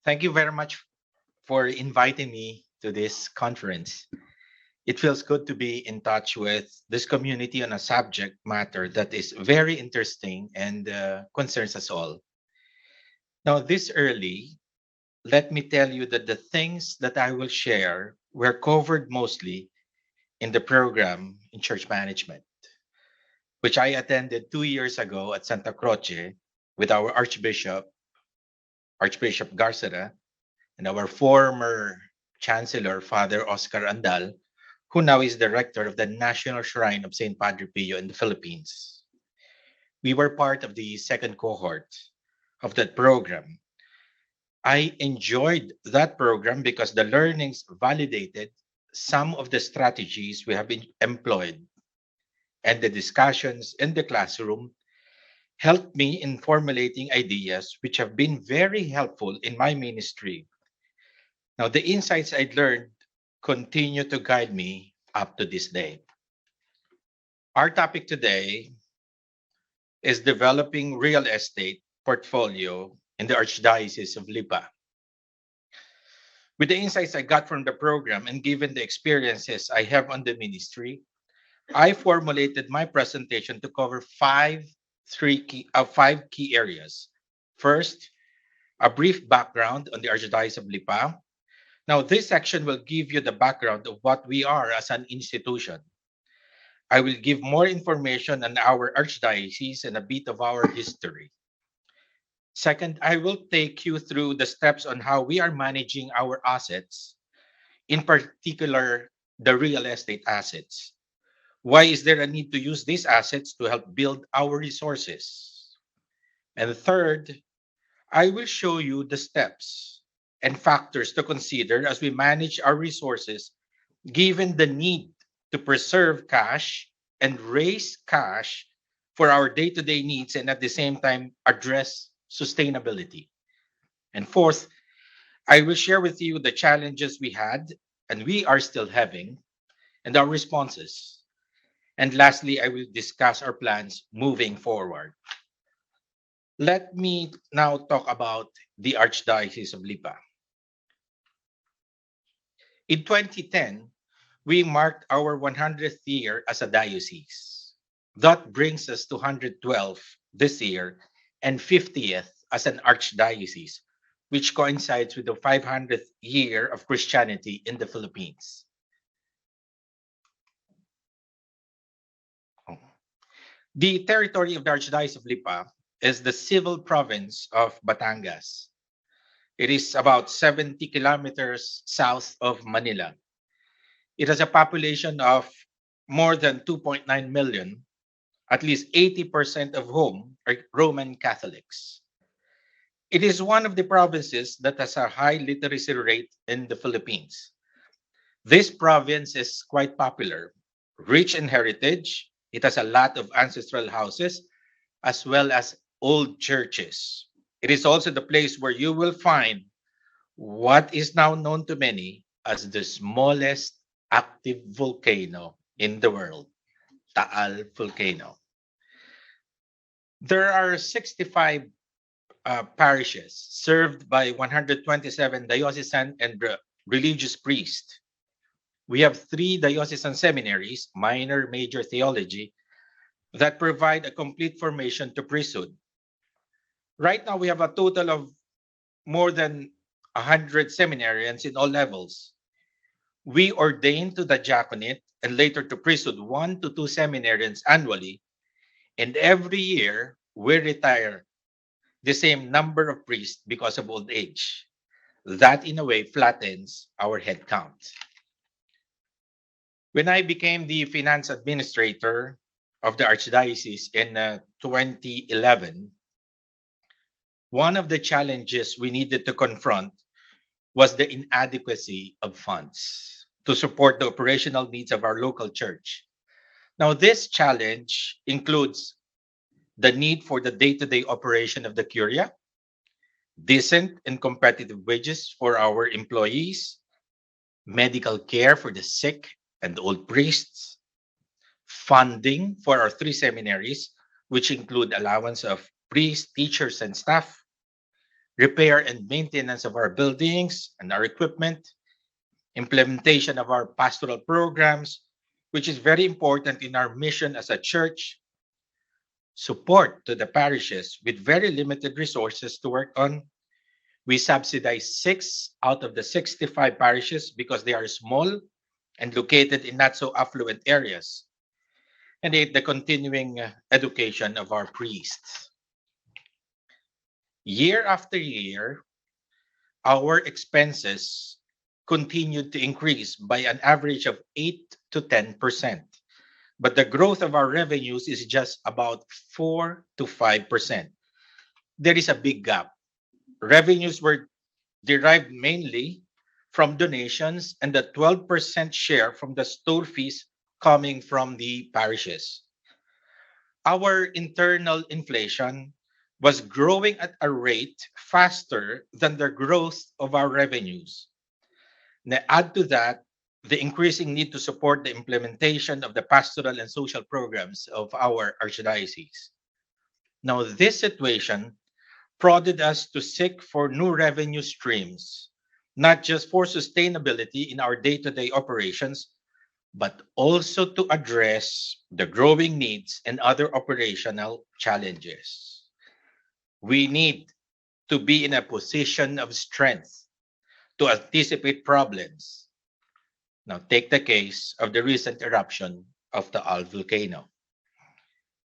Thank you very much for inviting me to this conference. It feels good to be in touch with this community on a subject matter that is very interesting and concerns us all. Now, this early, let me tell you that the things that I will share were covered mostly in the program in church management, which I attended 2 years ago at Santa Croce with our Archbishop Garcera, and our former Chancellor, Father Oscar Andal, who now is director of the National Shrine of St. Padre Pio in the Philippines. We were part of the second cohort of that program. I enjoyed that program because the learnings validated some of the strategies we have been employed, and the discussions in the classroom helped me in formulating ideas which have been very helpful in my ministry. Now, the insights I learned continue to guide me up to this day. Our topic today is developing real estate portfolio in the Archdiocese of Lipa. With the insights I got from the program and given the experiences I have on the ministry, I formulated my presentation to cover five key areas. First, a brief background on the Archdiocese of Lipa. Now, this section will give you the background of what we are as an institution. I will give more information on our archdiocese and a bit of our history. Second, I will take you through the steps on how we are managing our assets, in particular, the real estate assets. Why is there a need to use these assets to help build our resources? And third, I will show you the steps and factors to consider as we manage our resources, given the need to preserve cash and raise cash for our day to day needs and at the same time address sustainability. And fourth, I will share with you the challenges we had and we are still having and our responses. And lastly, I will discuss our plans moving forward. Let me now talk about the Archdiocese of Lipa. In 2010, we marked our 100th year as a diocese. That brings us to 112 this year and 50th as an archdiocese, which coincides with the 500th year of Christianity in the Philippines. The territory of the Archdiocese of Lipa is the civil province of Batangas. It is about 70 kilometers south of Manila. It has a population of more than 2.9 million, at least 80% of whom are Roman Catholics. It is one of the provinces that has a high literacy rate in the Philippines. This province is quite popular, rich in heritage. It has a lot of ancestral houses as well as old churches. It is also the place where you will find what is now known to many as the smallest active volcano in the world, Taal volcano. There are 65 parishes served by 127 diocesan and religious priests. We have three diocesan seminaries, minor, major theology, that provide a complete formation to priesthood. Right now, we have a total of more than 100 seminarians in all levels. We ordain to the diaconate and later to priesthood 1 to 2 seminarians annually, and every year we retire the same number of priests because of old age. That, in a way, flattens our head count. When I became the finance administrator of the Archdiocese in 2011, one of the challenges we needed to confront was the inadequacy of funds to support the operational needs of our local church. Now, this challenge includes the need for the day to day operation of the Curia, decent and competitive wages for our employees, medical care for the sick and old priests, funding for our three seminaries, which include allowance of priests, teachers, and staff, repair and maintenance of our buildings and our equipment, implementation of our pastoral programs, which is very important in our mission as a church, support to the parishes with very limited resources to work on. We subsidize 6 out of the 65 parishes because they are small and located in not so affluent areas, and the continuing education of our priests. Year after year, our expenses continued to increase by an average of 8 to 10%. But the growth of our revenues is just about 4 to 5%. There is a big gap. Revenues were derived mainly from donations and the 12% share from the stole fees coming from the parishes. Our internal inflation was growing at a rate faster than the growth of our revenues. Now, add to that the increasing need to support the implementation of the pastoral and social programs of our archdiocese. Now, this situation prodded us to seek for new revenue streams, not just for sustainability in our day to day operations, but also to address the growing needs and other operational challenges. We need to be in a position of strength to anticipate problems. Now, take the case of the recent eruption of the Al volcano.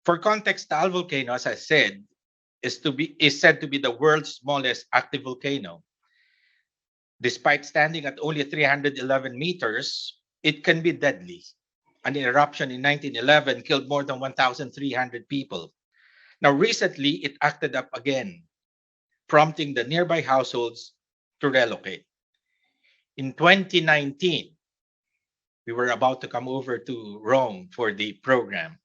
For context, the Al volcano, as I said, is said to be the world's smallest active volcano. Despite standing at only 311 meters, it can be deadly. An eruption in 1911 killed more than 1,300 people. Now, recently, it acted up again, prompting the nearby households to relocate. In 2019, we were about to come over to Rome for the program.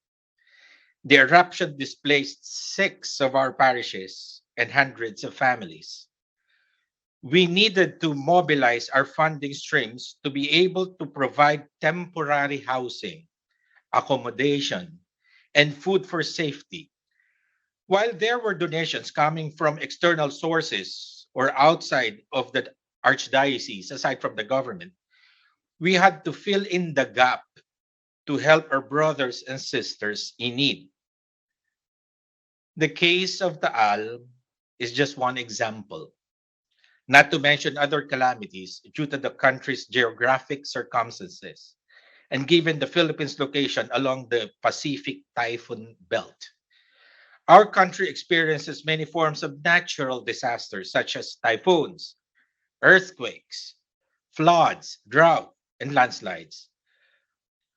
The eruption displaced 6 of our parishes and hundreds of families. We needed to mobilize our funding streams to be able to provide temporary housing, accommodation, and food for safety. While there were donations coming from external sources or outside of the archdiocese, aside from the government, we had to fill in the gap to help our brothers and sisters in need. The case of Taal is just one example, not to mention other calamities due to the country's geographic circumstances and given the Philippines' location along the Pacific typhoon belt. Our country experiences many forms of natural disasters such as typhoons, earthquakes, floods, drought, and landslides.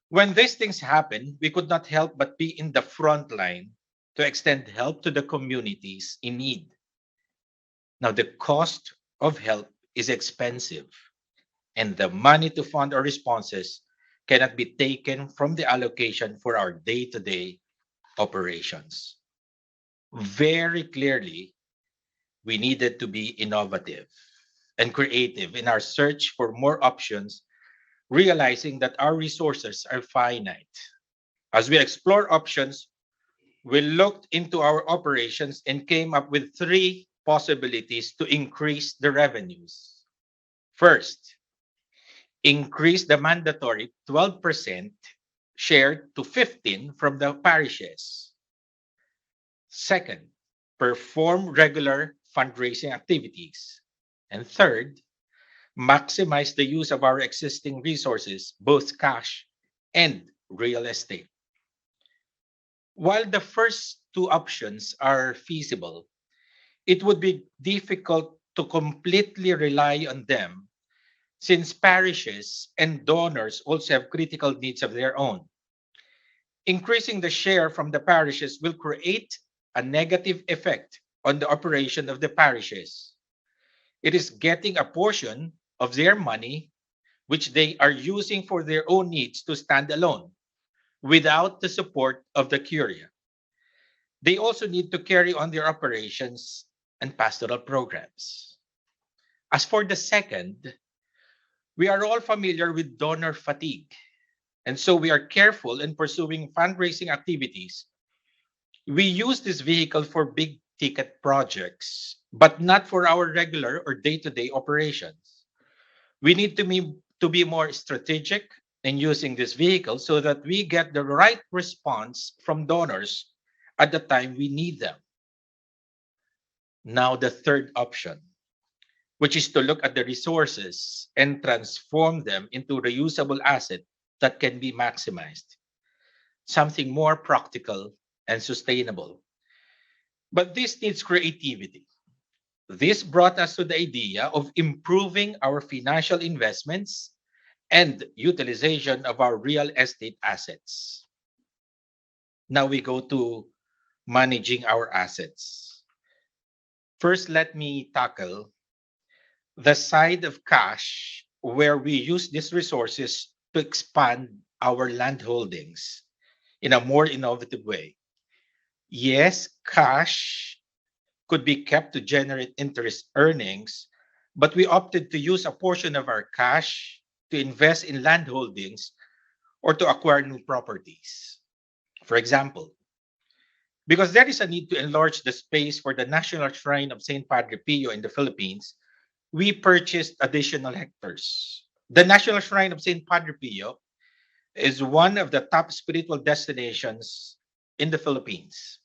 When these things happen, we could not help but be in the front line to extend help to the communities in need. Now, the cost of help is expensive, and the money to fund our responses cannot be taken from the allocation for our day to day operations. Very clearly, we needed to be innovative and creative in our search for more options, realizing that our resources are finite. As we explore options, we looked into our operations and came up with 3 possibilities to increase the revenues. First, increase the mandatory 12% share to 15 from the parishes. Second, perform regular fundraising activities. And third, maximize the use of our existing resources, both cash and real estate. While the first 2 options are feasible, it would be difficult to completely rely on them since parishes and donors also have critical needs of their own. Increasing the share from the parishes will create a negative effect on the operation of the parishes. It is getting a portion of their money, which they are using for their own needs to stand alone without the support of the curia. They also need to carry on their operations and pastoral programs. As for the second, we are all familiar with donor fatigue, and so we are careful in pursuing fundraising activities. We use this vehicle for big ticket projects, but not for our regular or day-to-day operations. We need to be more strategic in using this vehicle so that we get the right response from donors at the time we need them. Now, the third option, which is to look at the resources and transform them into reusable asset that can be maximized, something more practical and sustainable. But this needs creativity. This brought us to the idea of improving our financial investments and utilization of our real estate assets. Now we go to managing our assets. First, let me tackle the side of cash where we use these resources to expand our land holdings in a more innovative way. Yes, cash could be kept to generate interest earnings, but we opted to use a portion of our cash to invest in land holdings or to acquire new properties. For example, because there is a need to enlarge the space for the National Shrine of St. Padre Pio in the Philippines, we purchased additional hectares. The National Shrine of St. Padre Pio is one of the top spiritual destinations in the Philippines.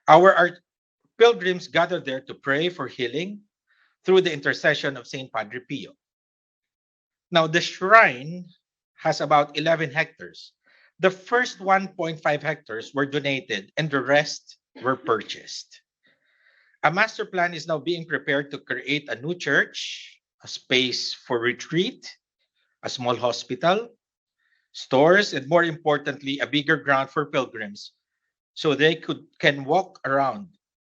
Our pilgrims gather there to pray for healing through the intercession of St. Padre Pio. Now, the shrine has about 11 hectares. The first 1.5 hectares were donated and the rest were purchased. A master plan is now being prepared to create a new church, a space for retreat, a small hospital, stores, and more importantly, a bigger ground for pilgrims so they can walk around,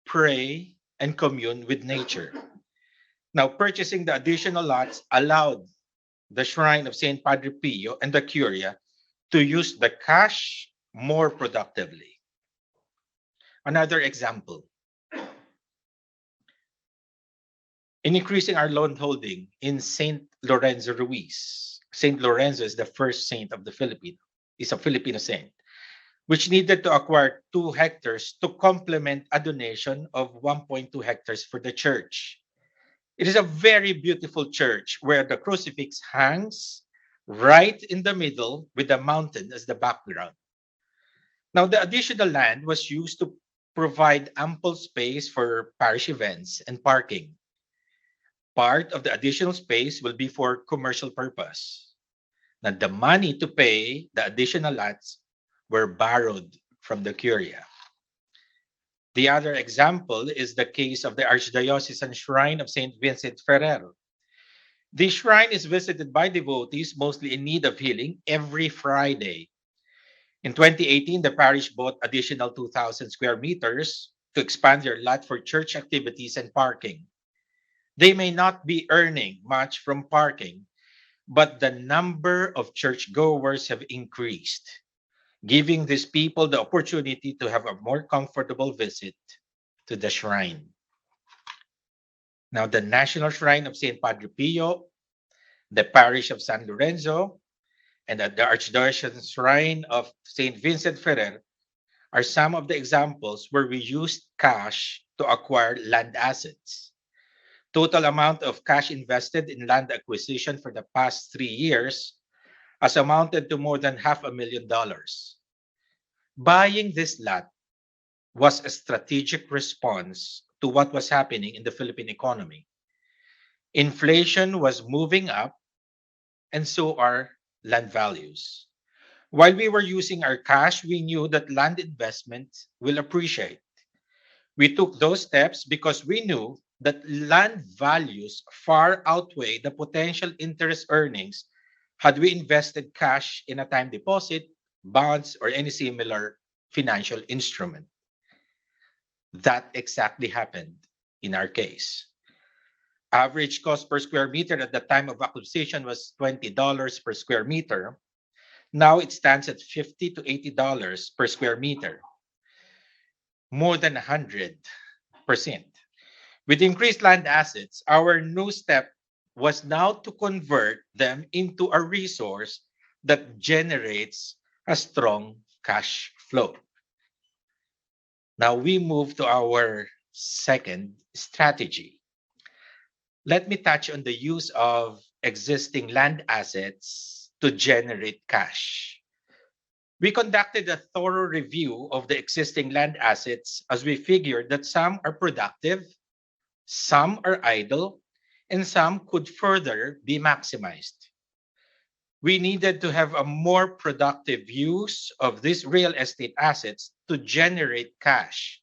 pray, and commune with nature. Now, purchasing the additional lots allowed the shrine of St. Padre Pio and the Curia to use the cash more productively. Another example, in increasing our loan holding in St. Lorenzo Ruiz. St. Lorenzo is the first saint of the Philippines, is a Filipino saint, which needed to acquire 2 hectares to complement a donation of 1.2 hectares for the church. It is a very beautiful church where the crucifix hangs right in the middle with the mountain as the background. Now, the additional land was used to provide ample space for parish events and parking. Part of the additional space will be for commercial purpose. Now, the money to pay the additional lots were borrowed from the Curia. The other example is the case of the Archdiocesan Shrine of St. Vincent Ferrer. The shrine is visited by devotees mostly in need of healing every Friday. In 2018, the parish bought additional 2,000 square meters to expand their lot for church activities and parking. They may not be earning much from parking, but the number of churchgoers have increased, giving these people the opportunity to have a more comfortable visit to the shrine. Now, the National Shrine of St. Padre Pio, the parish of San Lorenzo, and the Archdiocese Shrine of St. Vincent Ferrer are some of the examples where we used cash to acquire land assets. Total amount of cash invested in land acquisition for the past 3 years has amounted to more than $500,000. Buying this lot was a strategic response to what was happening in the Philippine economy. Inflation was moving up, and so are land values. While we were using our cash, we knew that land investment will appreciate. We took those steps because we knew that land values far outweigh the potential interest earnings had we invested cash in a time deposit, bonds, or any similar financial instrument. That exactly happened in our case. Average cost per square meter at the time of acquisition was $20 per square meter. Now it stands at $50 to $80 per square meter, more than 100%. With increased land assets, our new step was now to convert them into a resource that generates a strong cash flow. Now we move to our Second, strategy. Let me touch on the use of existing land assets to generate cash. We conducted a thorough review of the existing land assets as we figured that some are productive, some are idle, and some could further be maximized. We needed to have a more productive use of these real estate assets to generate cash.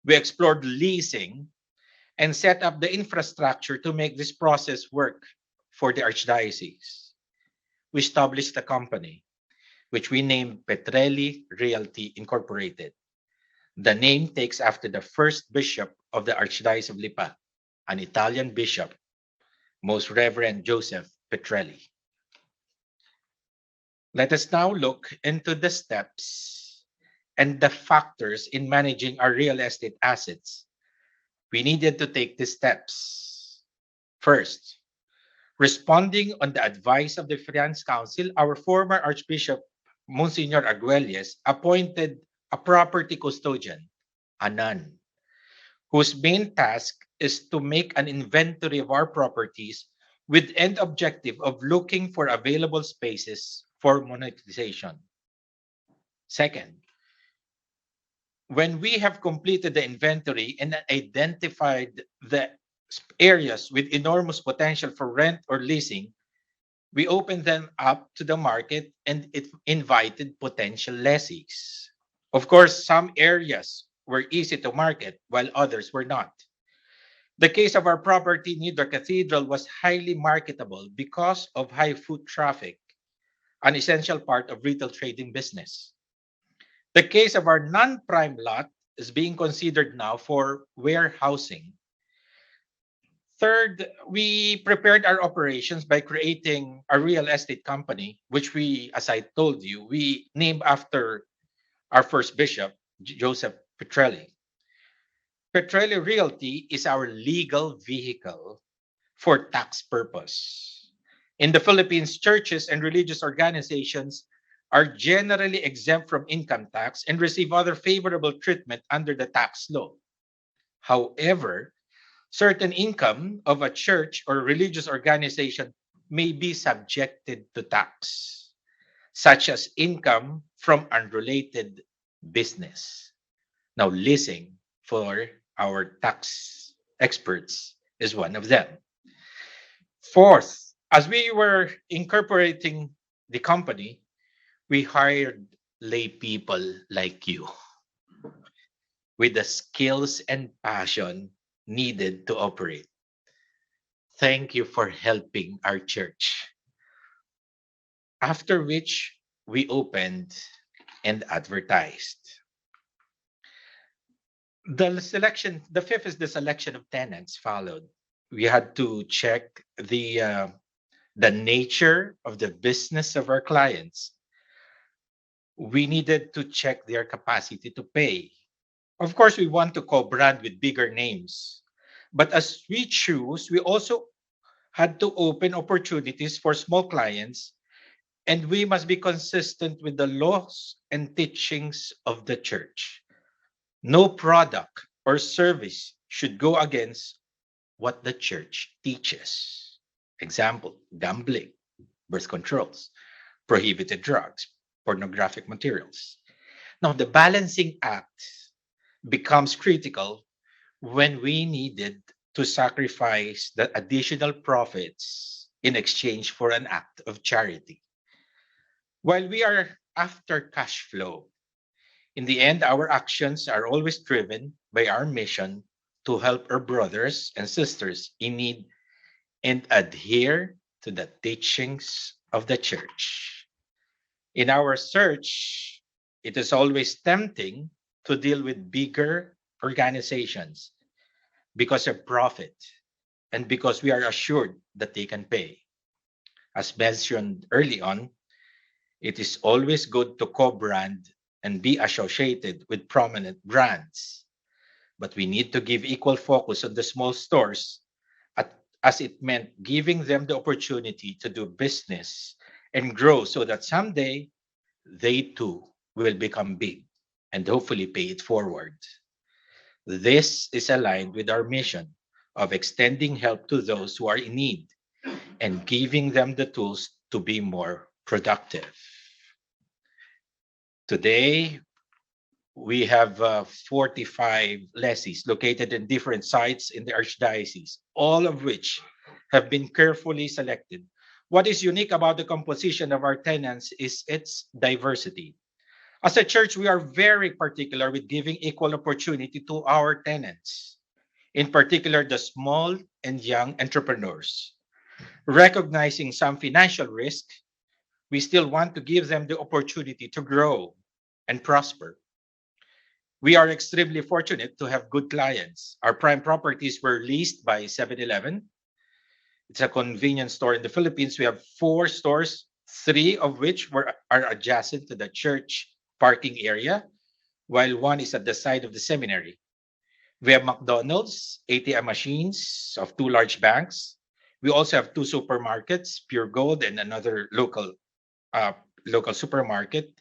We explored leasing and set up the infrastructure to make this process work for the Archdiocese. We established a company, which we named Petrelli Realty Incorporated. The name takes after the first bishop of the Archdiocese of Lipa, an Italian bishop, Most Reverend Joseph Petrelli. Let us now look into the steps and the factors in managing our real estate assets. We needed to take these steps. First, responding on the advice of the Finance Council, our former Archbishop Monsignor Arguelles appointed a property custodian, a nun, whose main task is to make an inventory of our properties with end objective of looking for available spaces for monetization. Second, when we have completed the inventory and identified the areas with enormous potential for rent or leasing, we opened them up to the market and it invited potential lessees. Of course, some areas were easy to market while others were not. The case of our property near the cathedral was highly marketable because of high foot traffic, an essential part of retail trading business. The case of our non-prime lot is being considered now for warehousing. Third, we prepared our operations by creating a real estate company, which we, as I told you, we named after our first bishop, Joseph Petrelli. Petrelli Realty is our legal vehicle for tax purpose. In the Philippines, churches and religious organizations are generally exempt from income tax and receive other favorable treatment under the tax law. However, certain income of a church or religious organization may be subjected to tax, such as income from unrelated business. Now, leasing for our tax experts is one of them. Fourth, as we were incorporating the company, we hired lay people like you with the skills and passion needed to operate. Thank you for helping our church. After which we opened and advertised. The fifth is the selection of tenants followed. We had to check the nature of the business of our clients. We needed to check their capacity to pay. Of course, we want to co-brand with bigger names. But as we choose, we also had to open opportunities for small clients, and we must be consistent with the laws and teachings of the church. No product or service should go against what the church teaches. Example, gambling, birth controls, prohibited drugs, pornographic materials. Now, the balancing act becomes critical when we needed to sacrifice the additional profits in exchange for an act of charity. While we are after cash flow, in the end, our actions are always driven by our mission to help our brothers and sisters in need and adhere to the teachings of the church. In our search, it is always tempting to deal with bigger organizations because of profit and because we are assured that they can pay. As mentioned early on, it is always good to co-brand and be associated with prominent brands. But we need to give equal focus on the small stores as it meant giving them the opportunity to do business and grow so that someday they too will become big and hopefully pay it forward. This is aligned with our mission of extending help to those who are in need and giving them the tools to be more productive. Today, we have 45 lessees located in different sites in the Archdiocese, all of which have been carefully selected. What is unique about the composition of our tenants is its diversity. As a church, we are very particular with giving equal opportunity to our tenants, in particular the small and young entrepreneurs. Recognizing some financial risk, we still want to give them the opportunity to grow and prosper. We are extremely fortunate to have good clients. Our prime properties were leased by 7-Eleven. It's a convenience store in the Philippines. We have 4 stores, 3 of which are adjacent to the church parking area, while one is at the side of the seminary. We have McDonald's, ATM machines of 2 large banks. We also have 2 supermarkets, Pure Gold and another uh, local supermarket,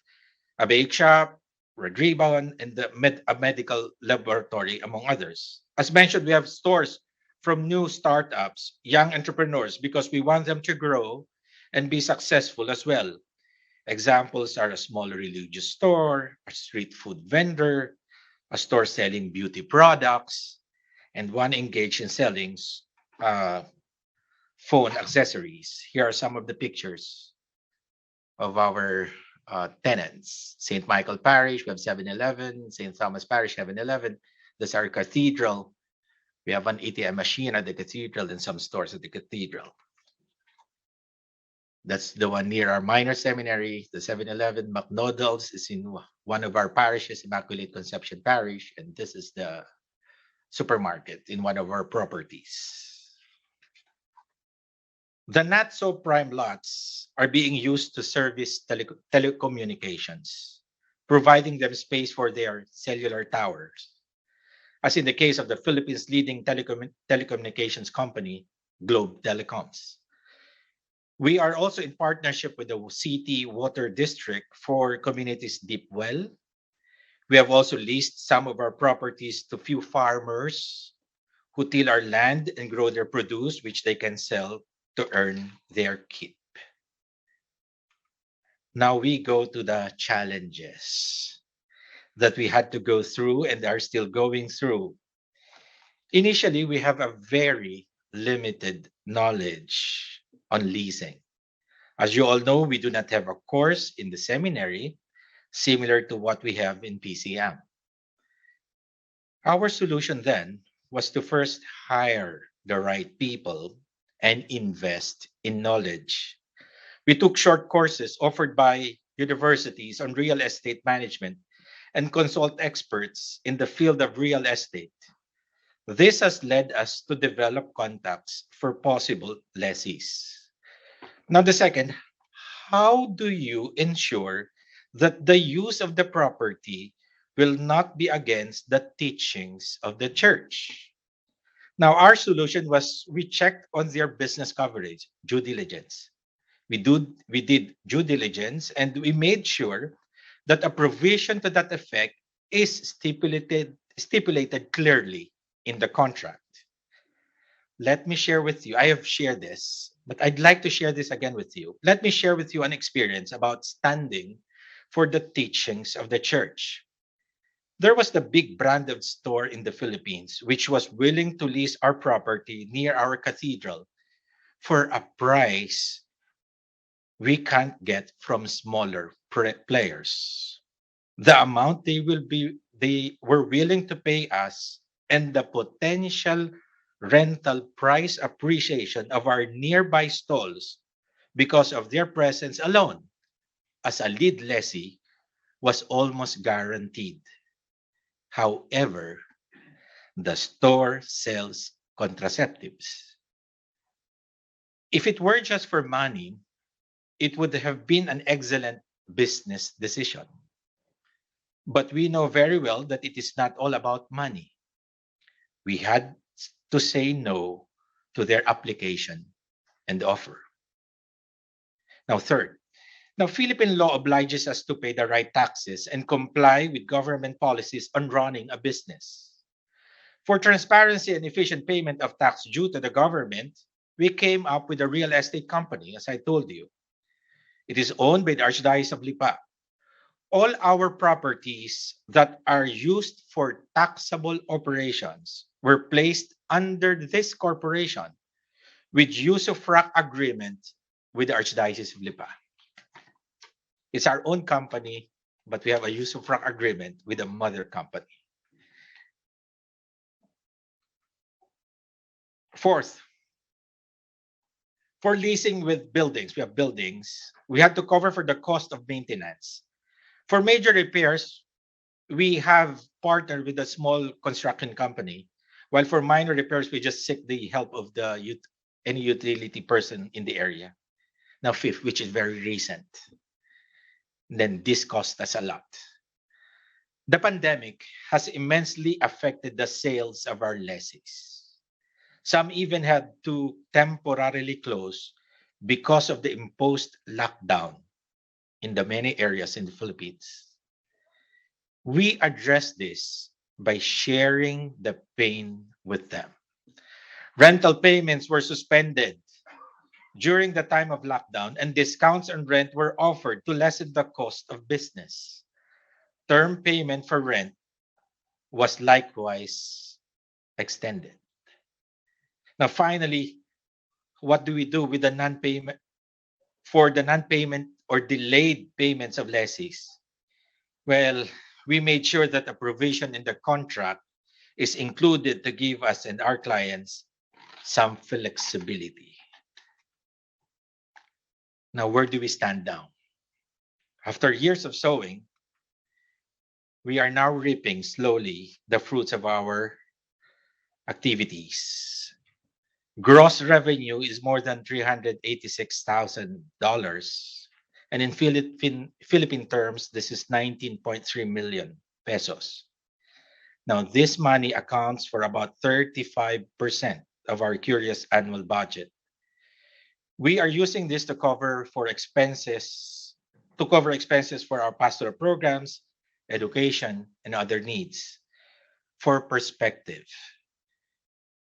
a bake shop, Rodrigo, and a medical laboratory, among others. As mentioned, we have stores from new startups, young entrepreneurs, because we want them to grow and be successful as well. Examples are a small religious store, a street food vendor, a store selling beauty products, and one engaged in selling uh, phone accessories. Here are some of the pictures of our tenants. St. Michael Parish, we have 7-Eleven. St. Thomas Parish, 7-Eleven. That's our cathedral. We have an ATM machine at the cathedral and some stores at the cathedral. That's the one near our minor seminary, the 7-Eleven. McDonald's is in one of our parishes, Immaculate Conception Parish, and this is the supermarket in one of our properties. The not so prime lots are being used to service telecommunications, providing them space for their cellular towers, as in the case of the Philippines' leading telecommunications company, Globe Telecoms. We are also in partnership with the City Water District for communities' deep well. We have also leased some of our properties to few farmers who till our land and grow their produce, which they can sell to earn their keep. Now we go to the challenges that we had to go through and are still going through. Initially, we have a very limited knowledge on leasing. As you all know, we do not have a course in the seminary similar to what we have in PCM. Our solution then was to first hire the right people and invest in knowledge. We took short courses offered by universities on real estate management and consult experts in the field of real estate. This has led us to develop contacts for possible lessees. Now, the second, how do you ensure that the use of the property will not be against the teachings of the church? Now, our solution was we checked on their business coverage, due diligence. We did due diligence and we made sure that a provision to that effect is stipulated clearly in the contract. Let me share with you. I have shared this, but I'd like to share this again with you. Let me share with you an experience about standing for the teachings of the church. There was the big branded store in the Philippines which was willing to lease our property near our cathedral for a price we can't get from smaller players. The amount they were willing to pay us and the potential rental price appreciation of our nearby stalls because of their presence alone as a lead lessee was almost guaranteed. However, the store sells contraceptives. If it were just for money, it would have been an excellent business decision. But we know very well that it is not all about money. We had to say no to their application and offer. Now, third, now Philippine law obliges us to pay the right taxes and comply with government policies on running a business. For transparency and efficient payment of tax due to the government, we came up with a real estate company, as I told you. It is owned by the Archdiocese of Lipa. All our properties that are used for taxable operations were placed under this corporation with use of frac agreement with the Archdiocese of Lipa. It's our own company, but we have a use of frac agreement with a mother company. Fourth, for leasing with buildings, we have buildings, we had to cover for the cost of maintenance. For major repairs, we have partnered with a small construction company, while for minor repairs, we just seek the help of any utility person in the area. Now, fifth, which is very recent, then this cost us a lot. The pandemic has immensely affected the sales of our lessees. Some even had to temporarily close because of the imposed lockdown in the many areas in the Philippines. We address this by sharing the pain with them. Rental payments were suspended during the time of lockdown, and discounts on rent were offered to lessen the cost of business. Term payment for rent was likewise extended. Now, finally, what do we do with the non-payment for the non-payment or delayed payments of lessees? Well, we made sure that a provision in the contract is included to give us and our clients some flexibility. Now, where do we stand now? After years of sowing, we are now reaping slowly the fruits of our activities. Gross revenue is more than $386,000. And in Philippine terms, this is 19.3 million pesos. Now, this money accounts for about 35% of our curious annual budget. We are using this to cover expenses for our pastoral programs, education, and other needs. For perspective,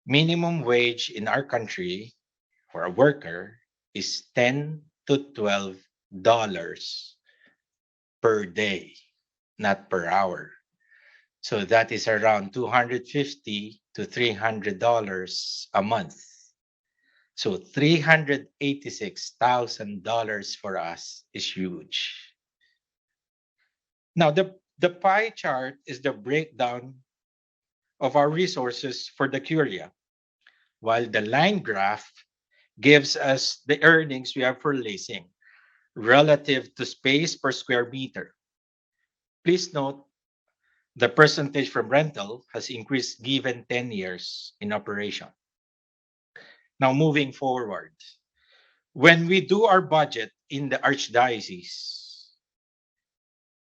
minimum wage in our country for a worker is $10 to $12 per day, not per hour. So that is around $250 to $300 a month. So $386,000 for us is huge. Now, the pie chart is the breakdown of our resources for the curia, while the line graph gives us the earnings we have for leasing relative to space per square meter. Please note the percentage from rental has increased given 10 years in operation. Now, moving forward, when we do our budget in the Archdiocese,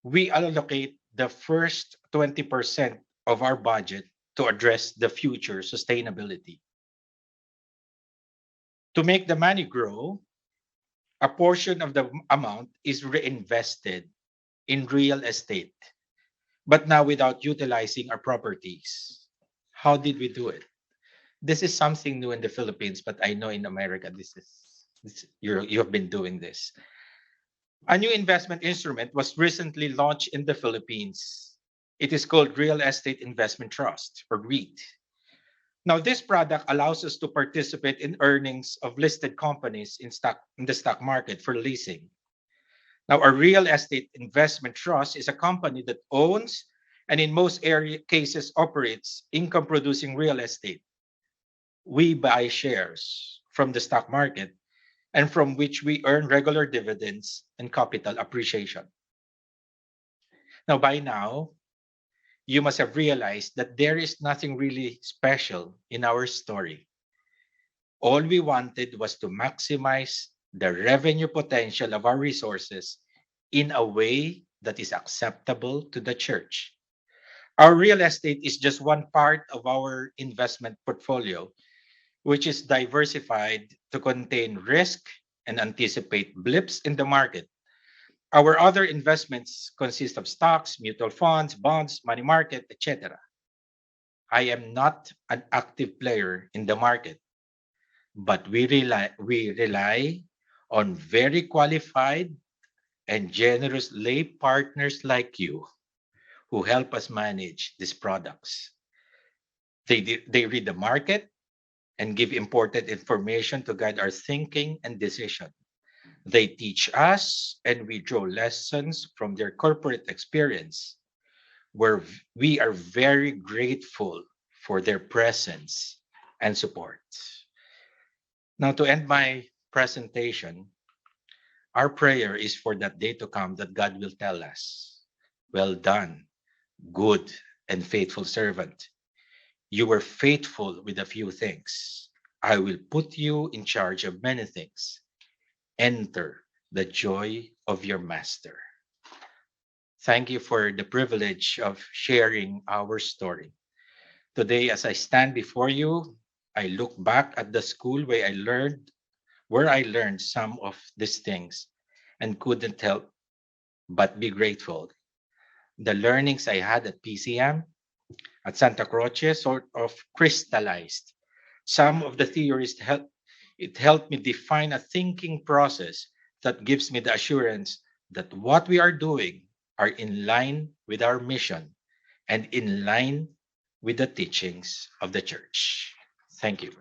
we allocate the first 20% of our budget to address the future sustainability. To make the money grow, a portion of the amount is reinvested in real estate, but now without utilizing our properties. How did we do it? This is something new in the Philippines, but I know in America you have been doing this. A new investment instrument was recently launched in the Philippines. It is called Real Estate Investment Trust, or REIT. Now, this product allows us to participate in earnings of listed companies in the stock market for leasing. Now, a real estate investment trust is a company that owns and in most cases operates income-producing real estate. We buy shares from the stock market and from which we earn regular dividends and capital appreciation. Now, by now, you must have realized that there is nothing really special in our story. All we wanted was to maximize the revenue potential of our resources in a way that is acceptable to the church. Our real estate is just one part of our investment portfolio, which is diversified to contain risk and anticipate blips in the market. Our other investments consist of stocks, mutual funds, bonds, money market, etc. I am not an active player in the market, but we rely on very qualified and generous lay partners like you who help us manage these products. They read the market and give important information to guide our thinking and decision. They teach us and we draw lessons from their corporate experience, where we are very grateful for their presence and support. Now, to end my presentation, our prayer is for that day to come that God will tell us, "Well done, good and faithful servant. You were faithful with a few things. I will put you in charge of many things. Enter the joy of your master." Thank you for the privilege of sharing our story. Today, as I stand before you, I look back at the school where I learned some of these things and couldn't help but be grateful. The learnings I had at PCM, at Santa Croce, sort of crystallized. Some of the theories helped me define a thinking process that gives me the assurance that what we are doing are in line with our mission and in line with the teachings of the church. Thank you.